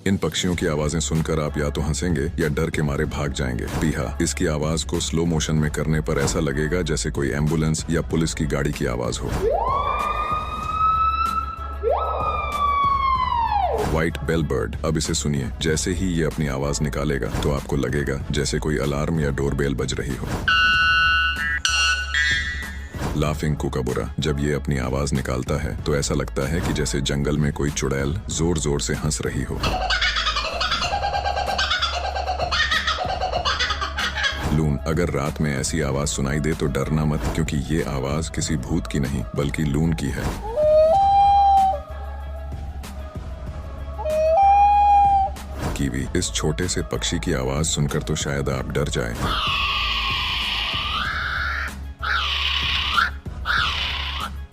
इन पक्षियों की आवाजें सुनकर आप या तो हंसेंगे या डर के मारे भाग जाएंगे। पीहा, इसकी आवाज को स्लो मोशन में करने पर ऐसा लगेगा जैसे कोई एम्बुलेंस या पुलिस की गाड़ी की आवाज हो। व्हाइट बेल बर्ड, अब इसे सुनिए। जैसे ही ये अपनी आवाज निकालेगा तो आपको लगेगा जैसे कोई अलार्म या डोरबेल बज रही हो। लाफिंग कूकाबुरा, जब ये अपनी आवाज निकालता है तो ऐसा लगता है कि जैसे जंगल में कोई चुड़ैल जोर जोर से हंस रही हो। लून, अगर रात में ऐसी आवाज सुनाई दे तो डरना मत, क्योंकि ये आवाज किसी भूत की नहीं बल्कि लून की है। कीवी, इस छोटे से पक्षी की आवाज सुनकर तो शायद आप डर जाएं।